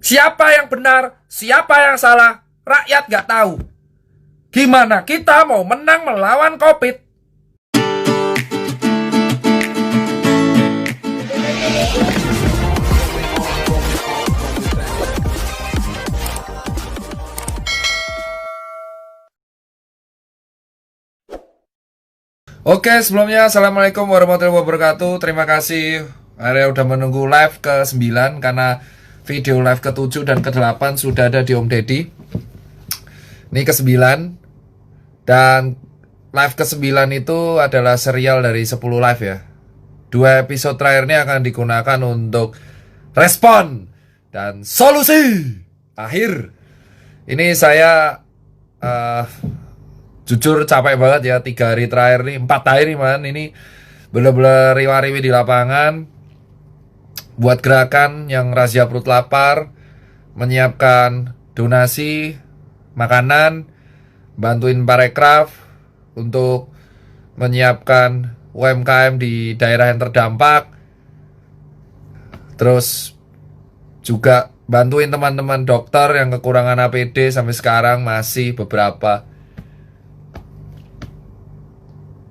Siapa yang benar, siapa yang salah, rakyat gak tahu. Gimana kita mau menang melawan COVID? Oke, sebelumnya Assalamualaikum warahmatullahi wabarakatuh. Terima kasih Area udah menunggu live ke-9 karena video live ke-7 dan ke-8 sudah ada di Om Deddy. Ini ke-9. Dan live ke-9 itu adalah serial dari 10 live ya. 2 episode terakhir ini akan digunakan untuk respon dan solusi akhir. Ini saya jujur capek banget ya, 3 hari terakhir nih, 4 hari nih man. Ini bener-bener riwa-riwi di lapangan buat gerakan yang razia perut lapar, menyiapkan donasi makanan, bantuin Parekraf untuk menyiapkan UMKM di daerah yang terdampak. Terus juga bantuin teman-teman dokter yang kekurangan APD sampai sekarang masih beberapa.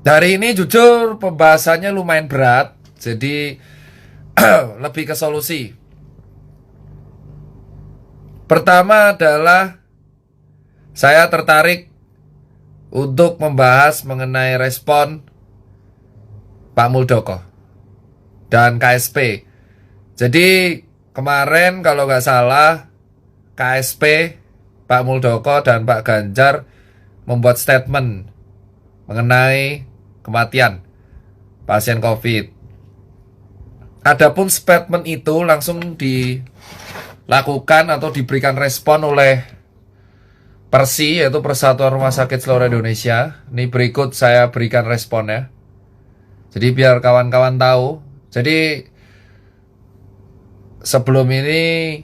Hari ini jujur pembahasannya lumayan berat, jadi lebih ke solusi. Pertama adalah saya tertarik untuk membahas mengenai respon Pak Muldoko dan KSP. Jadi kemarin kalau nggak salah KSP, Pak Muldoko dan Pak Ganjar membuat statement mengenai kematian pasien COVID. Adapun statement itu langsung dilakukan atau diberikan respon oleh Persi, yaitu Persatuan Rumah Sakit Seluruh Indonesia. Ini berikut saya berikan responnya. Jadi biar kawan-kawan tahu. Jadi sebelum ini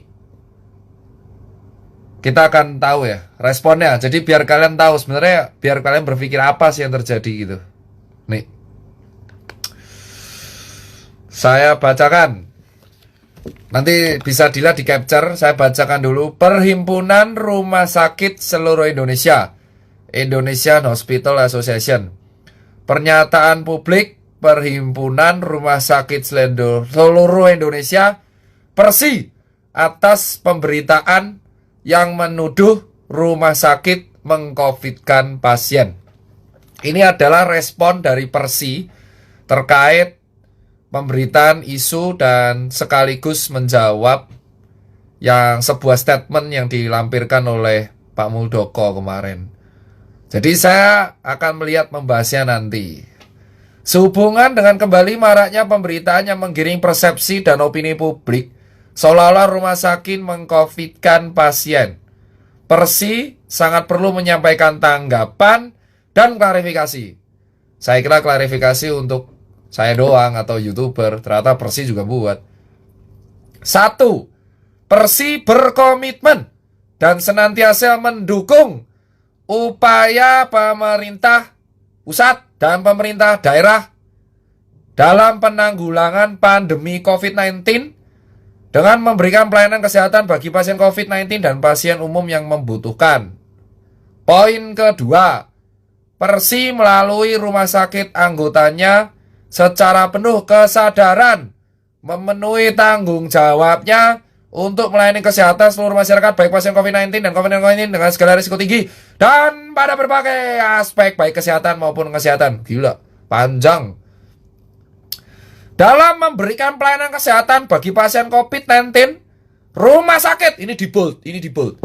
kita akan tahu ya responnya. Jadi biar kalian tahu sebenarnya, biar kalian berpikir apa sih yang terjadi gitu. Nih, saya bacakan. Nanti bisa dilihat di capture. Saya bacakan dulu. Perhimpunan Rumah Sakit Seluruh Indonesia, Indonesian Hospital Association. Pernyataan publik Perhimpunan Rumah Sakit Seluruh Indonesia, Persi, atas pemberitaan yang menuduh rumah sakit mengcovidkan pasien. Ini adalah respon dari Persi terkait pemberitaan isu dan sekaligus menjawab yang sebuah statement yang dilampirkan oleh Pak Muldoko kemarin. Jadi saya akan melihat membahasnya nanti. Sehubungan dengan kembali maraknya pemberitaan yang menggiring persepsi dan opini publik seolah-olah rumah sakit mengcovidkan pasien, Persi sangat perlu menyampaikan tanggapan dan klarifikasi. Saya kira klarifikasi untuk saya doang atau YouTuber, ternyata Persi juga buat. 1. Persi berkomitmen dan senantiasa mendukung upaya pemerintah pusat dan pemerintah daerah dalam penanggulangan pandemi COVID-19 dengan memberikan pelayanan kesehatan bagi pasien COVID-19 dan pasien umum yang membutuhkan. Poin kedua, Persi melalui rumah sakit anggotanya secara penuh kesadaran memenuhi tanggung jawabnya untuk melayani kesehatan seluruh masyarakat baik pasien COVID-19 dan COVID-19 dengan segala risiko tinggi dan pada berbagai aspek baik kesehatan maupun kesehatan. Gila, panjang. Dalam memberikan pelayanan kesehatan bagi pasien COVID-19, rumah sakit, ini di bold,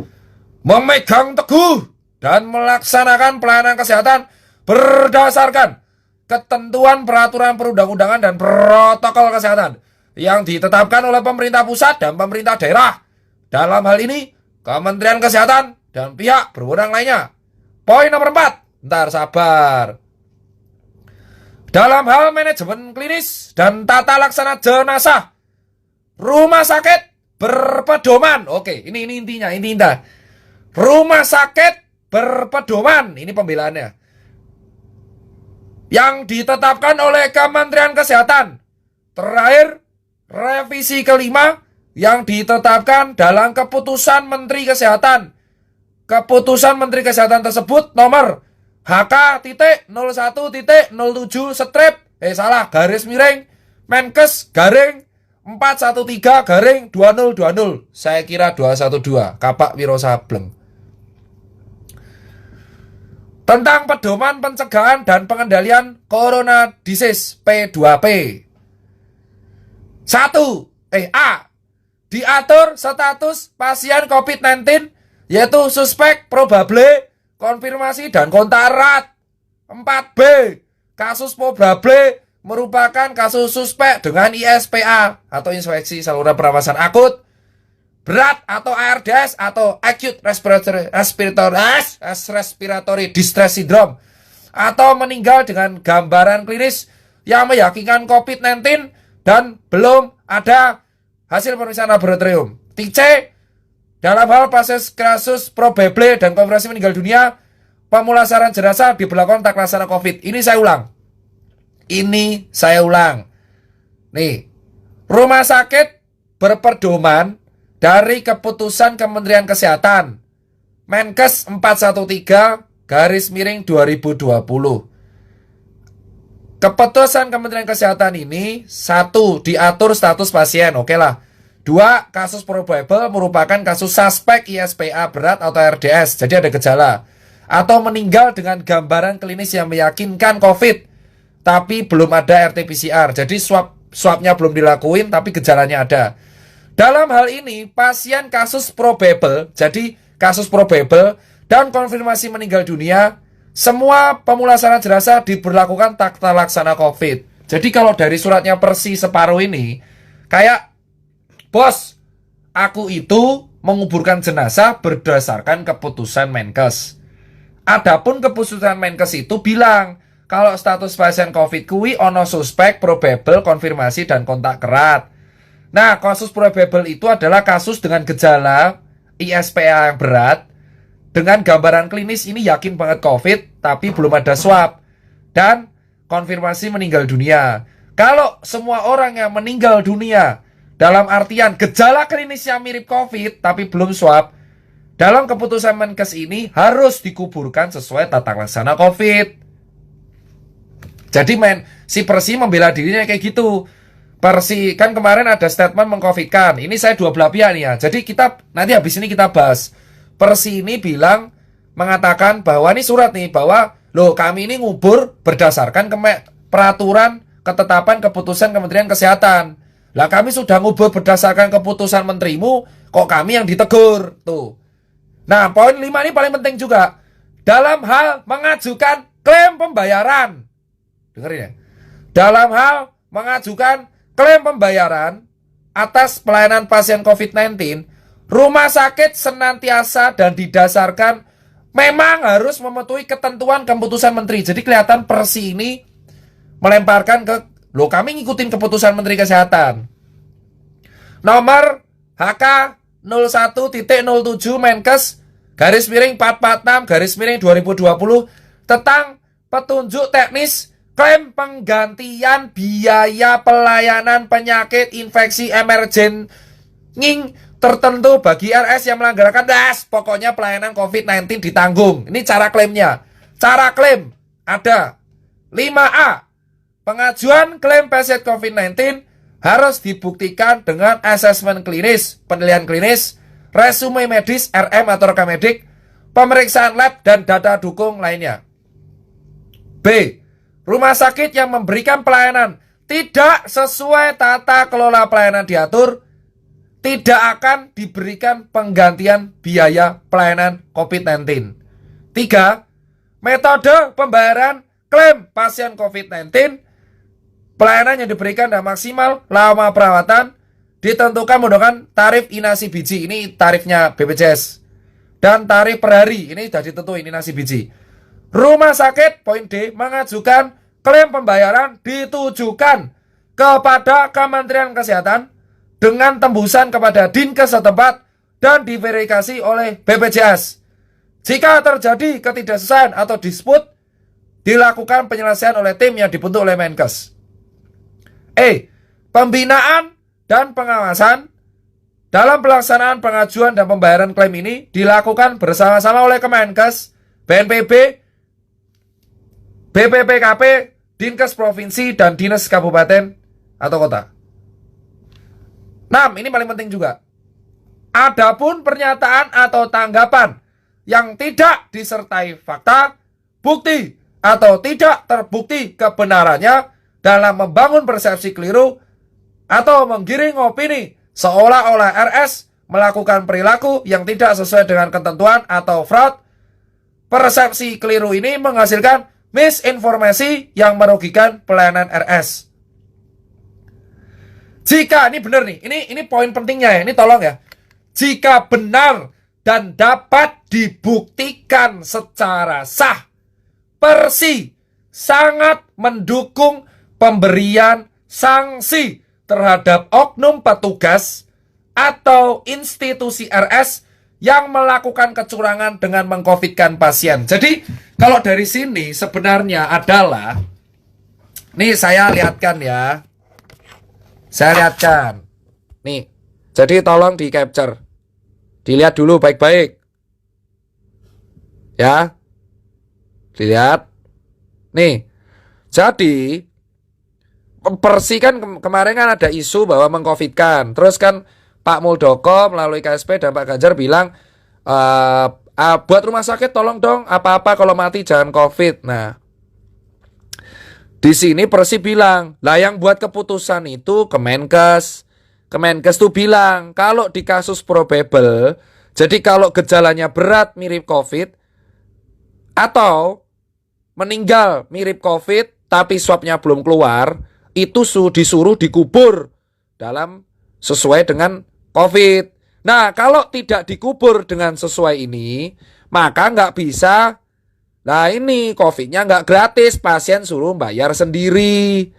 memegang teguh dan melaksanakan pelayanan kesehatan berdasarkan ketentuan peraturan perundang-undangan dan protokol kesehatan yang ditetapkan oleh pemerintah pusat dan pemerintah daerah. Dalam hal ini, Kementerian Kesehatan dan pihak berwenang lainnya. Poin nomor 4. Ntar sabar. Dalam hal manajemen klinis dan tata laksana jenazah, rumah sakit berpedoman. Oke, ini intinya. Rumah sakit berpedoman, ini pembelaannya, yang ditetapkan oleh Kementerian Kesehatan. Terakhir, revisi kelima yang ditetapkan dalam keputusan Menteri Kesehatan. Keputusan Menteri Kesehatan tersebut nomor HK.01.07 garis miring Menkes garing 413 garing 2020. Saya kira 212 Kapak Wiro Sableng. Tentang pedoman pencegahan dan pengendalian Corona Disease P2P. A. Diatur status pasien COVID-19 yaitu suspek, probable, konfirmasi, dan kontak erat. 4B. Kasus probable merupakan kasus suspek dengan ISPA atau infeksi saluran pernafasan akut berat atau ARDS atau acute respiratory distress syndrome atau meninggal dengan gambaran klinis yang meyakinkan COVID-19 dan belum ada hasil pemeriksaan laboratorium. C. Dalam hal kasus probable dan konfirmasi meninggal dunia, pemulasaran jenazah diberlakukan tak laksana COVID. Ini saya ulang. Nih, rumah sakit berpedoman dari keputusan Kementerian Kesehatan Menkes 413 garis miring 2020. Keputusan Kementerian Kesehatan ini 1. Diatur status pasien, oke lah. 2. Kasus probable merupakan kasus suspek ISPA berat atau RDS, jadi ada gejala atau meninggal dengan gambaran klinis yang meyakinkan COVID tapi belum ada RT-PCR. Jadi swabnya belum dilakuin tapi gejalanya ada. Dalam hal ini pasien kasus probable, jadi kasus probable dan konfirmasi meninggal dunia, semua pemulasaran jenazah diberlakukan tak terlaksana COVID. Jadi kalau dari suratnya Persi separuh ini kayak, bos, aku itu menguburkan jenazah berdasarkan keputusan Menkes. Adapun keputusan Menkes itu bilang kalau status pasien COVID kui ono suspek, probable, konfirmasi, dan kontak erat. Nah, kasus probable itu adalah kasus dengan gejala ISPA yang berat dengan gambaran klinis ini yakin banget COVID tapi belum ada swab dan konfirmasi meninggal dunia. Kalau semua orang yang meninggal dunia dalam artian gejala klinis yang mirip COVID tapi belum swab, dalam keputusan Menkes ini harus dikuburkan sesuai tata laksana COVID. Jadi si Persi membela dirinya kayak gitu. Persi kan kemarin ada statement mengcovidkan. Ini saya dua belah pihak nih ya. Jadi kita nanti habis ini kita bahas. Persi ini mengatakan bahwa ini surat nih bahwa loh kami ini ngubur berdasarkan peraturan ketetapan keputusan Kementerian Kesehatan. Lah kami sudah ngubur berdasarkan keputusan menterimu, kok kami yang ditegur tuh. Nah, poin 5 ini paling penting juga. Dalam hal mengajukan klaim pembayaran. Dengerin ya. Dalam hal mengajukan klaim pembayaran atas pelayanan pasien COVID-19, rumah sakit senantiasa dan didasarkan memang harus memenuhi ketentuan keputusan menteri. Jadi kelihatan Persi ini melemparkan ke loh kami ngikutin keputusan Menteri Kesehatan. Nomor HK 01.07 Menkes garis miring 446 garis miring 2020 tentang petunjuk teknis klaim penggantian biaya pelayanan penyakit infeksi emerging tertentu bagi RS yang melanggarkan pokoknya pelayanan COVID-19 ditanggung. Ini cara klaimnya. Cara klaim ada 5A. Pengajuan klaim pasien COVID-19 harus dibuktikan dengan asesmen klinis, penilaian klinis, resume medis, RM atau rekam medik, pemeriksaan lab, dan data dukung lainnya. B. Rumah sakit yang memberikan pelayanan tidak sesuai tata kelola pelayanan diatur, tidak akan diberikan penggantian biaya pelayanan COVID-19. 3. Metode pembayaran klaim pasien COVID-19, pelayanan yang diberikan dan maksimal lama perawatan ditentukan menggunakan tarif inasi biji. Ini tarifnya BPJS. Dan tarif per hari. Ini sudah ditentuin inasi biji. Rumah sakit, poin D, mengajukan klaim pembayaran ditujukan kepada Kementerian Kesehatan dengan tembusan kepada Dinkes setempat dan diverifikasi oleh BPJS. Jika terjadi ketidaksesuaian atau disput, dilakukan penyelesaian oleh tim yang dibentuk oleh Menkes. Pembinaan dan pengawasan Dalam pelaksanaan pengajuan dan pembayaran klaim ini dilakukan bersama-sama oleh Kemenkes, BNPB, BPPKP, Dinkes Provinsi, dan Dinas Kabupaten atau Kota. 6. Ini paling penting juga. Adapun pernyataan atau tanggapan yang tidak disertai fakta, bukti, atau tidak terbukti kebenarannya dalam membangun persepsi keliru atau menggiring opini seolah-olah RS melakukan perilaku yang tidak sesuai dengan ketentuan atau fraud. Persepsi keliru ini menghasilkan misinformasi yang merugikan pelayanan RS. Jika ini benar nih, ini poin pentingnya ya, ini tolong ya. Jika benar dan dapat dibuktikan secara sah, Persi sangat mendukung pemberian sanksi terhadap oknum petugas atau institusi RS yang melakukan kecurangan dengan mengcovidkan pasien. Jadi kalau dari sini sebenarnya adalah, nih saya lihatkan ya, saya lihatkan nih, jadi tolong di capture, dilihat dulu baik-baik ya, dilihat nih. Jadi Persi kan kemarin kan ada isu bahwa mengcovidkan. Terus kan Pak Muldoko melalui KSP dan Pak Ganjar bilang, buat rumah sakit tolong dong, apa-apa kalau mati jangan covid. Nah, di sini Persi bilang, lah yang buat keputusan itu Kemenkes. Kemenkes tuh bilang, kalau di kasus probable, jadi kalau gejalanya berat mirip covid, atau meninggal mirip covid, tapi swabnya belum keluar, itu disuruh dikubur dalam sesuai dengan COVID. Nah, kalau tidak dikubur dengan sesuai ini, maka nggak bisa. Nah, ini COVID-nya nggak gratis, pasien suruh bayar sendiri.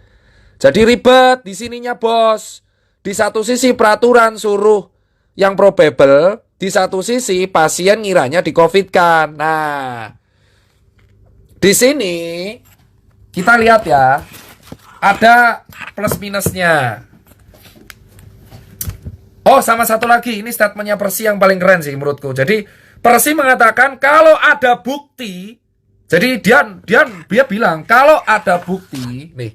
Jadi ribet di sininya, bos. Di satu sisi peraturan suruh yang probable, di satu sisi pasien ngiranya di-COVID-kan. Nah, di sini kita lihat ya, ada plus minusnya. Oh, sama satu lagi, ini statementnya Persi yang paling keren sih menurutku. Jadi Persi mengatakan kalau ada bukti, jadi dia bilang kalau ada bukti, nih,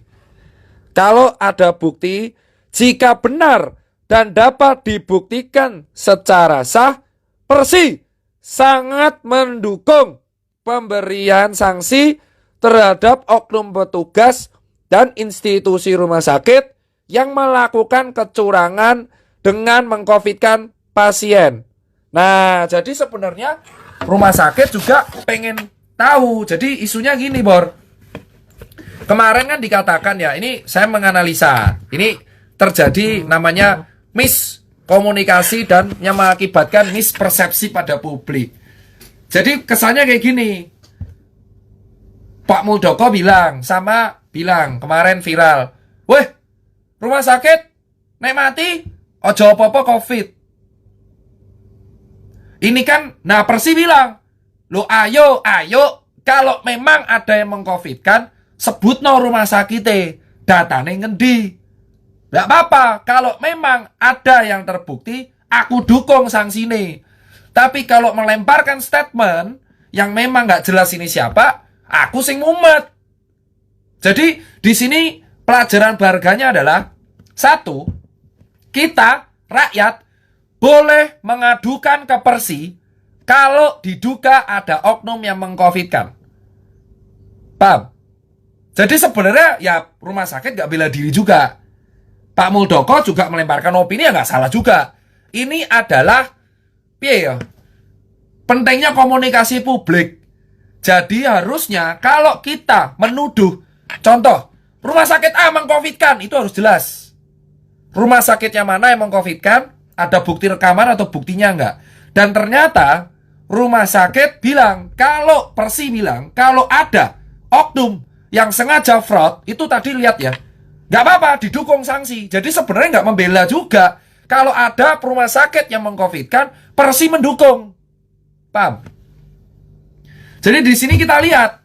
kalau ada bukti, jika benar dan dapat dibuktikan secara sah, Persi sangat mendukung pemberian sanksi terhadap oknum petugas dan institusi rumah sakit yang melakukan kecurangan dengan mengcovidkan pasien. Nah, jadi sebenarnya rumah sakit juga pengen tahu. Jadi isunya gini, Bor. Kemarin kan dikatakan ya, ini saya menganalisa. Ini terjadi namanya miskomunikasi dan yang mengakibatkan mispersepsi pada publik. Jadi kesannya kayak gini. Pak Muldoko bilang kemarin viral, weh, rumah sakit nek mati ojo apa-apa covid. Ini kan, nah Persi bilang, lo ayo kalau memang ada yang mengcovidkan, sebut no rumah sakitnya, datane ngendi. Gak apa-apa, kalau memang ada yang terbukti, aku dukung sanksine. Tapi kalau melemparkan statement yang memang gak jelas ini siapa, aku sing mumet. Jadi di sini pelajaran berharganya adalah, satu, kita rakyat boleh mengadukan ke Persi kalau diduga ada oknum yang mengcovidkan. Paham? Jadi sebenarnya ya rumah sakit gak bela diri juga. Pak Muldoko juga melemparkan opini ya gak salah juga. Ini adalah pentingnya komunikasi publik. Jadi harusnya kalau kita menuduh, contoh, rumah sakit A mengcovidkan, itu harus jelas. Rumah sakitnya mana yang mengcovidkan, ada bukti rekaman atau buktinya enggak. Dan ternyata rumah sakit bilang, kalau Persi bilang, kalau ada oknum yang sengaja fraud, itu tadi lihat ya, nggak apa-apa, didukung sanksi. Jadi sebenarnya nggak membela juga. Kalau ada rumah sakit yang mengcovidkan, Persi mendukung. Paham? Jadi di sini kita lihat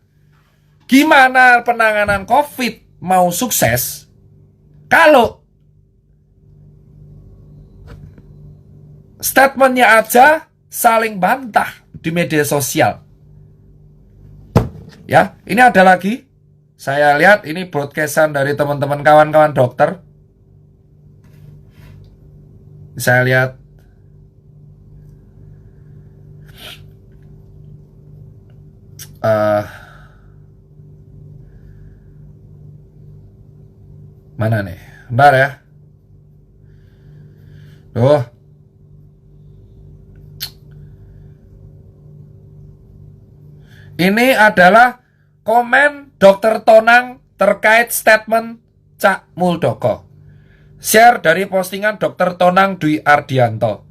gimana penanganan COVID mau sukses kalau Statementnya aja saling bantah di media sosial. Ya, ini ada lagi. Saya lihat ini broadcastan dari teman-teman kawan-kawan dokter. Saya lihat mana nih? Bentar ya. Tuh. Ini adalah komen Dr. Tonang terkait statement Cak Muldoko. Share dari postingan Dr. Tonang Dwi Ardianto.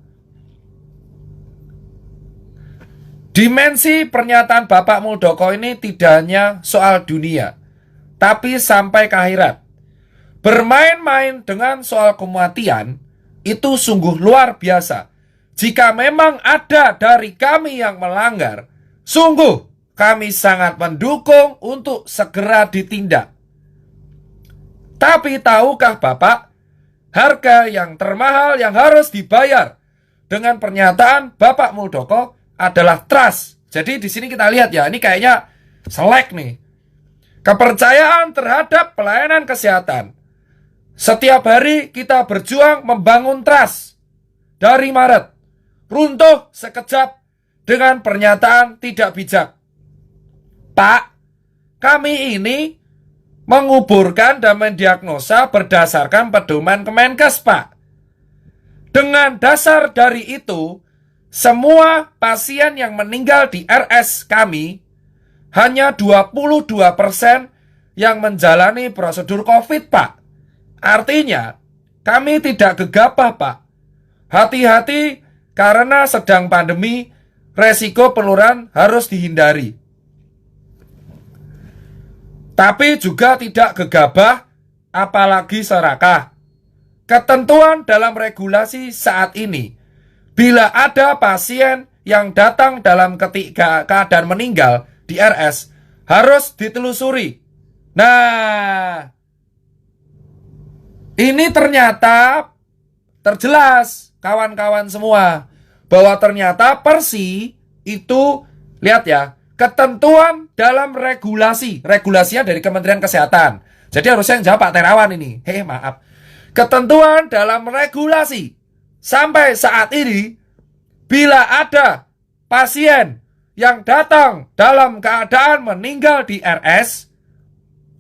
Dimensi pernyataan Bapak Muldoko ini tidak hanya soal dunia, tapi sampai ke akhirat. Bermain-main dengan soal kematian itu sungguh luar biasa. Jika memang ada dari kami yang melanggar, sungguh kami sangat mendukung untuk segera ditindak. Tapi tahukah Bapak, harga yang termahal yang harus dibayar dengan pernyataan Bapak Muldoko adalah trust. Jadi di sini kita lihat ya, ini kayaknya selek nih. Kepercayaan terhadap pelayanan kesehatan. Setiap hari kita berjuang membangun trust. Dari Maret, runtuh sekejap dengan pernyataan tidak bijak. Pak, kami ini menguburkan dan mendiagnosa berdasarkan pedoman Kemenkes, Pak. Dengan dasar dari itu, semua pasien yang meninggal di RS kami, hanya 22% yang menjalani prosedur COVID, Pak. Artinya, kami tidak gegabah, Pak. Hati-hati karena sedang pandemi, resiko penularan harus dihindari. Tapi juga tidak gegabah, apalagi serakah. Ketentuan dalam regulasi saat ini, bila ada pasien yang datang dalam keadaan meninggal di RS, harus ditelusuri. Nah, ini ternyata terjelas, kawan-kawan semua, bahwa ternyata Persi itu, lihat ya, ketentuan dalam regulasinya dari Kementerian Kesehatan. Jadi harusnya yang jawab Pak Terawan ini. Maaf. Ketentuan dalam regulasi sampai saat ini, bila ada pasien yang datang dalam keadaan meninggal di RS,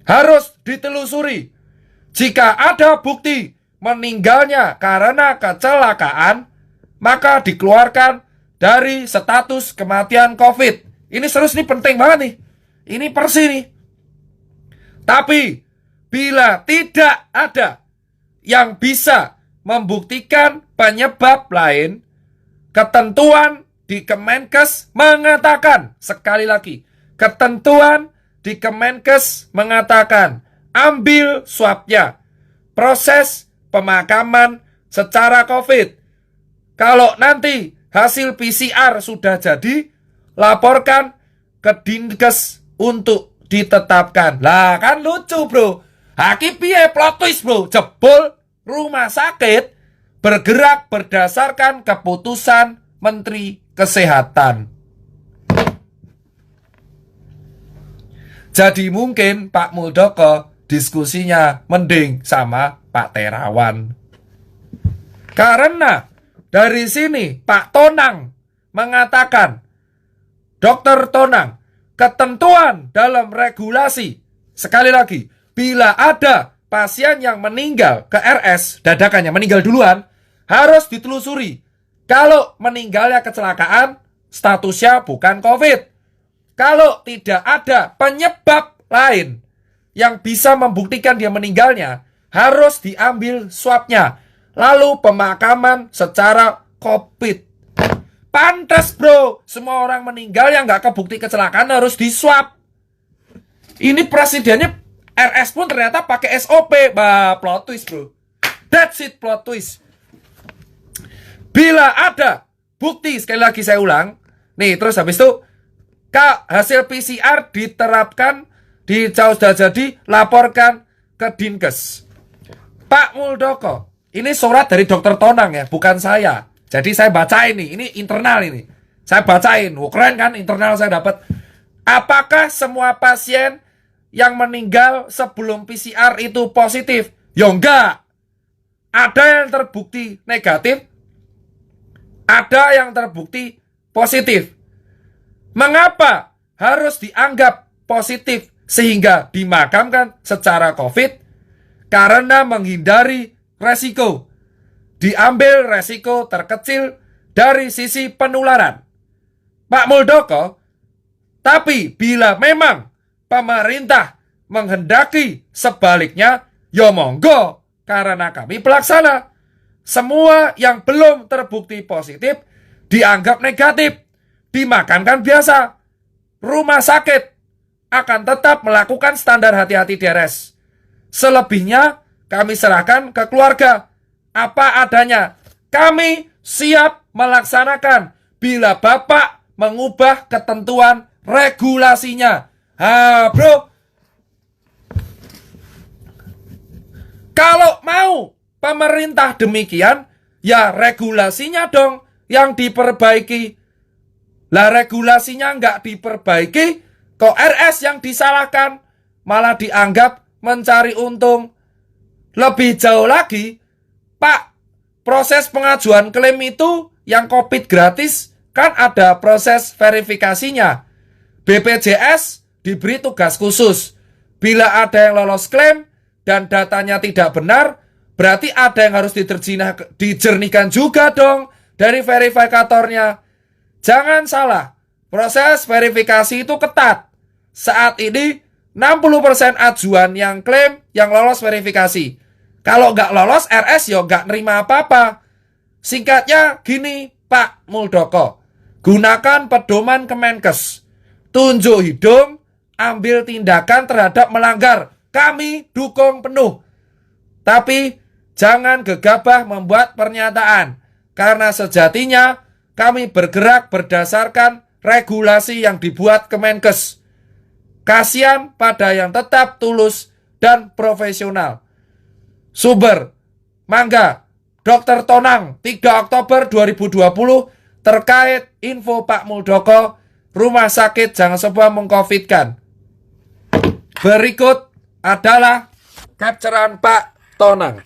harus ditelusuri. Jika ada bukti meninggalnya karena kecelakaan, maka dikeluarkan dari status kematian COVID. Ini serius, ini penting banget nih. Ini Persi nih. Tapi bila tidak ada yang bisa membuktikan penyebab lain, ketentuan di Kemenkes mengatakan, sekali lagi, ketentuan di Kemenkes mengatakan, ambil swabnya, proses pemakaman secara COVID. Kalau nanti hasil PCR sudah jadi, laporkan ke Dinkes untuk ditetapkan. Lah kan lucu, bro. Hakim piye plot twist, bro. Jebol rumah sakit bergerak berdasarkan keputusan Menteri Kesehatan. Jadi mungkin Pak Muldoko diskusinya mending sama Pak Terawan. Karena dari sini Pak Tonang mengatakan, Dr. Tonang, ketentuan dalam regulasi, sekali lagi, bila ada pasien yang meninggal ke RS, dadakannya meninggal duluan, harus ditelusuri. Kalau meninggalnya kecelakaan, statusnya bukan COVID. Kalau tidak ada penyebab lain yang bisa membuktikan dia meninggalnya, harus diambil swabnya. Lalu pemakaman secara COVID. Pantes, bro, semua orang meninggal yang nggak kebukti kecelakaan harus diswab. Ini presidennya RS pun ternyata pakai SOP. Bah, plot twist, bro. That's it, plot twist. Bila ada bukti, sekali lagi saya ulang, nih terus habis itu hasil PCR diterapkan di sudah jadi, laporkan ke Dinkes. Pak Muldoko, ini surat dari Dr. Tonang ya, bukan saya. Jadi saya baca ini internal ini. Saya bacain, wah keren kan, internal saya dapat. Apakah semua pasien yang meninggal sebelum PCR itu positif? Ya enggak. Ada yang terbukti negatif, ada yang terbukti positif. Mengapa harus dianggap positif sehingga dimakamkan secara COVID? Karena menghindari resiko. Diambil resiko terkecil dari sisi penularan. Pak Muldoko, tapi bila memang pemerintah menghendaki sebaliknya, ya monggo, karena kami pelaksana. Semua yang belum terbukti positif dianggap negatif, dimakamkan biasa. Rumah sakit akan tetap melakukan standar hati-hati DRS. Selebihnya kami serahkan ke keluarga. Apa adanya. Kami siap melaksanakan bila Bapak mengubah ketentuan regulasinya. Bro, kalau mau pemerintah demikian, ya regulasinya dong yang diperbaiki. Lah regulasinya nggak diperbaiki, kok RS yang disalahkan, malah dianggap mencari untung. Lebih jauh lagi, Pak, proses pengajuan klaim itu yang COVID gratis kan ada proses verifikasinya. BPJS diberi tugas khusus. Bila ada yang lolos klaim dan datanya tidak benar, berarti ada yang harus dijernihkan juga dong dari verifikatornya. Jangan salah, proses verifikasi itu ketat. Saat ini 60% ajuan yang klaim yang lolos verifikasi. Kalau nggak lolos RS ya nggak nerima apa-apa. Singkatnya gini Pak Muldoko, gunakan pedoman Kemenkes. Tunjuk hidung, ambil tindakan terhadap melanggar. Kami dukung penuh. Tapi jangan gegabah membuat pernyataan. Karena sejatinya kami bergerak berdasarkan regulasi yang dibuat Kemenkes. Kasihan pada yang tetap tulus dan profesional. Sumber, Mangga, Dr. Tonang, 3 Oktober 2020, terkait info Pak Muldoko, rumah sakit jangan semua mengcovidkan. Berikut adalah capturean Pak Tonang.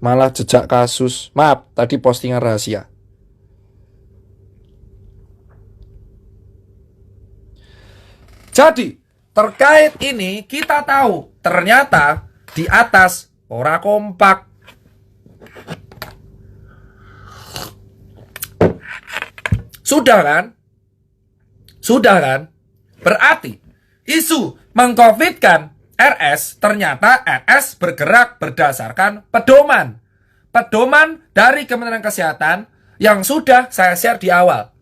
Malah jejak kasus. Maaf, tadi postingan rahasia. Jadi, terkait ini kita tahu ternyata di atas ora kompak. Sudah kan? Sudah kan? Berarti isu mengcovidkan RS, ternyata RS bergerak berdasarkan pedoman. Pedoman dari Kementerian Kesehatan yang sudah saya share di awal.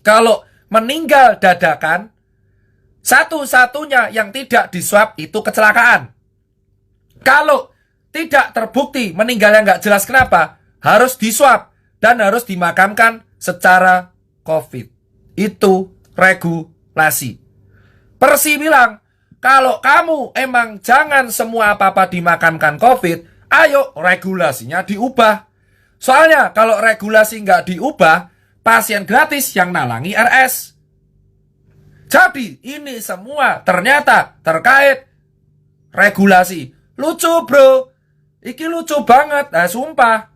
Kalau meninggal dadakan, satu-satunya yang tidak diswab itu kecelakaan. Kalau tidak terbukti meninggalnya nggak jelas kenapa, harus diswab dan harus dimakamkan secara COVID. Itu regulasi. Persi bilang, kalau kamu emang jangan semua apa-apa dimakamkan COVID, ayo regulasinya diubah. Soalnya kalau regulasi nggak diubah, pasien gratis yang nalangi RS. Jadi ini semua ternyata terkait regulasi. Lucu bro, iki lucu banget, sumpah.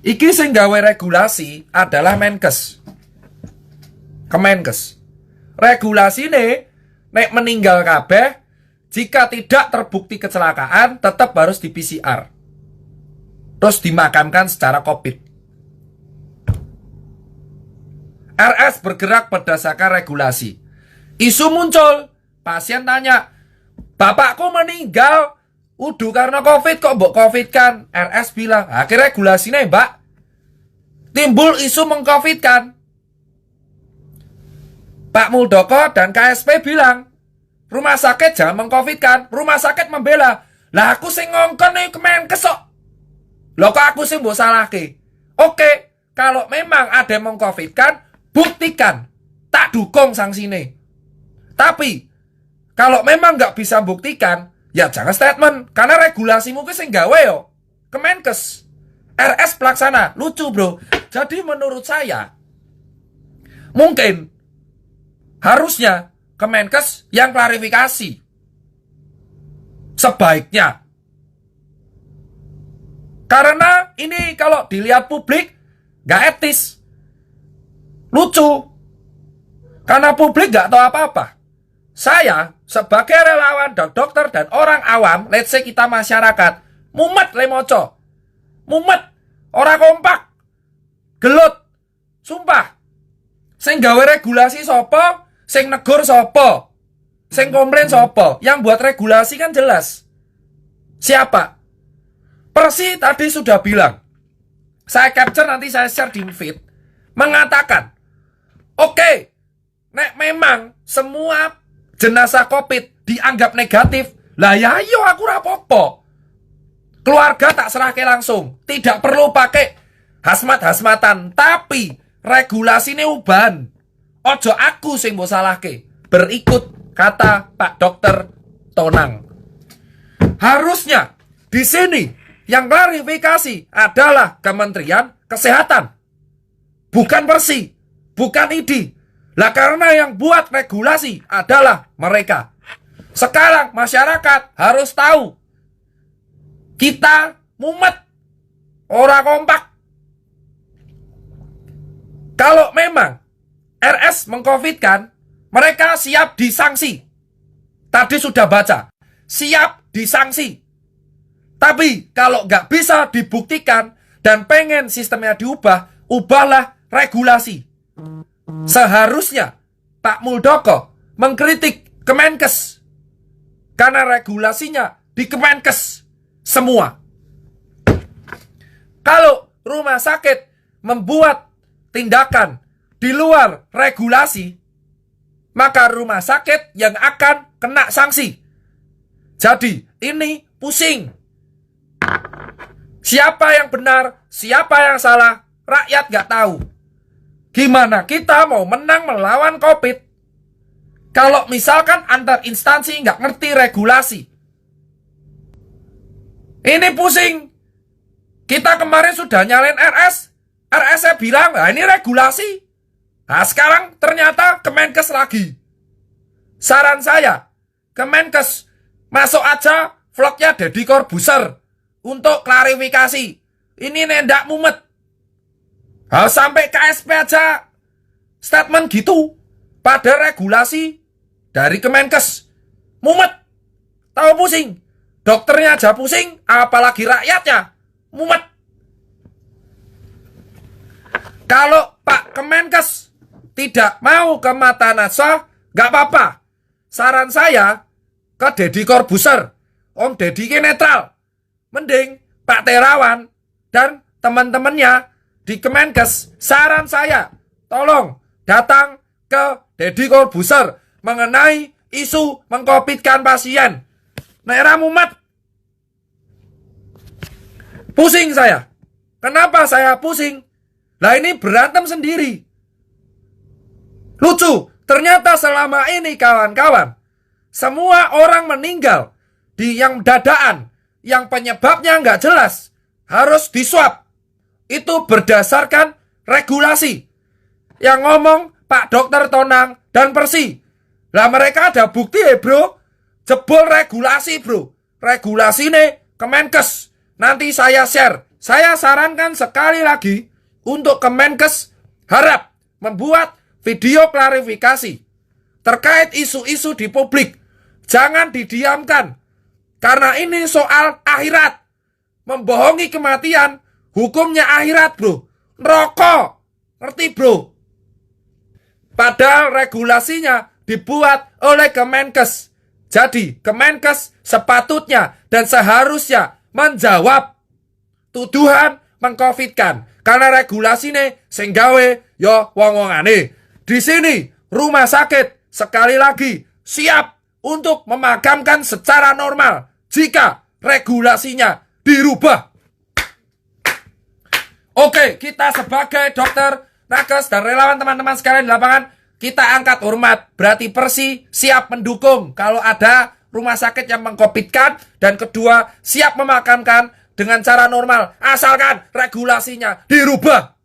Iki sing gawe regulasi adalah Kemenkes. Regulasi nek meninggal kabeh, jika tidak terbukti kecelakaan, tetap harus di PCR. Terus dimakamkan secara COVID. RS bergerak berdasarkan regulasi. Isu muncul, pasien tanya, bapakku meninggal, udah karena COVID kok mbok COVID kan? RS bilang, akhirnya regulasinya mbak. Timbul isu meng-COVID kan? Pak Muldoko dan KSP bilang, rumah sakit jangan meng-COVID-kan. Rumah sakit membela. Lah aku sing ngongkon nih Kemenkes kok. Loh kok aku sing mbok salahke? Oke, kalau memang ada yang meng-COVID-kan, buktikan. Tak dukung sanksine. Tapi, Kalau memang nggak bisa buktikan, ya jangan statement. Karena regulasimu ke sing gawe yo Kemenkes, RS pelaksana. Lucu bro. Jadi menurut saya mungkin harusnya Kemenkes yang klarifikasi sebaiknya. Karena ini kalau dilihat publik gak etis. Lucu. Karena publik gak tahu apa-apa. Saya sebagai relawan dokter dan orang awam, let's say kita masyarakat, mumet lemoco. Mumet. Orang kompak. Gelut. Sumpah. Sing gawe regulasi sopo, sing negur sopo, sing komplain sopo. Yang buat regulasi kan jelas. Siapa? Persi tadi sudah bilang, saya capture nanti saya share di feed, mengatakan, oke, nek memang semua jenazah COVID dianggap negatif, lah ya ayo aku rapopo. Keluarga tak serahke langsung, tidak perlu pakai hasmat-hasmatan, tapi regulasi ini ubahan. Ojo aku sing mbok salahke. Berikut kata Pak Dokter Tonang. Harusnya di sini yang klarifikasi adalah Kementerian Kesehatan. Bukan Persi, bukan ID. Lah karena yang buat regulasi adalah mereka. Sekarang masyarakat harus tahu. Kita mumet. Ora kompak. Kalau memang RS mengcovidkan, mereka siap disanksi. Tadi sudah baca. Siap disanksi. Tapi kalau nggak bisa dibuktikan dan pengen sistemnya diubah, ubahlah regulasi. Seharusnya Pak Muldoko mengkritik Kemenkes karena regulasinya di Kemenkes semua. Kalau rumah sakit membuat tindakan di luar regulasi, maka rumah sakit yang akan kena sanksi. Jadi ini pusing. Siapa yang benar, siapa yang salah, rakyat gak tahu. Gimana kita mau menang melawan COVID kalau misalkan antar instansi gak ngerti regulasi? Ini pusing. Kita kemarin sudah nyalain RS. RS bilang, nah ini regulasi. Nah sekarang ternyata Kemenkes lagi. Saran saya, Kemenkes masuk aja vlognya Deddy Corbuzier untuk klarifikasi. Ini nendak mumet. Nah, sampai KSP aja statement gitu pada regulasi dari Kemenkes. Mumet. Tahu pusing. Dokternya aja pusing, apalagi rakyatnya. Mumet. Kalau Pak Kemenkes tidak mau ke mata Najwa, gak apa-apa. Saran saya ke Deddy Corbuzier. Om Deddy ke netral. Mending Pak Terawan dan teman-temannya di Kemenkes, saran saya, tolong datang ke Deddy Corbuzier mengenai isu mengcovidkan pasien. Nek mumet. Pusing saya. Kenapa saya pusing? Lah ini berantem sendiri. Lucu, ternyata selama ini kawan-kawan, semua orang meninggal di yang dadaan, yang penyebabnya nggak jelas, harus diswab. Itu berdasarkan regulasi. Yang ngomong Pak Dokter Tonang dan Persi. Lah mereka ada bukti bro. Jebol regulasi bro. Regulasi nih Kemenkes. Nanti saya share. Saya sarankan sekali lagi untuk Kemenkes harap membuat video klarifikasi terkait isu-isu di publik. Jangan didiamkan. Karena ini soal akhirat. Membohongi kematian, hukumnya akhirat bro. Neraka. Ngerti bro? Padahal regulasinya dibuat oleh Kemenkes. Jadi Kemenkes sepatutnya dan seharusnya menjawab tuduhan mengcovidkan. Karena regulasi ini sing gawe yo wong-wongane. Di sini rumah sakit sekali lagi siap untuk memakamkan secara normal jika regulasinya dirubah. Oke, kita sebagai dokter, nakes, dan relawan teman-teman sekalian di lapangan, kita angkat hormat. Berarti Persi siap mendukung kalau ada rumah sakit yang mengkopitkan. Dan kedua, siap memakamkan dengan cara normal. Asalkan regulasinya dirubah.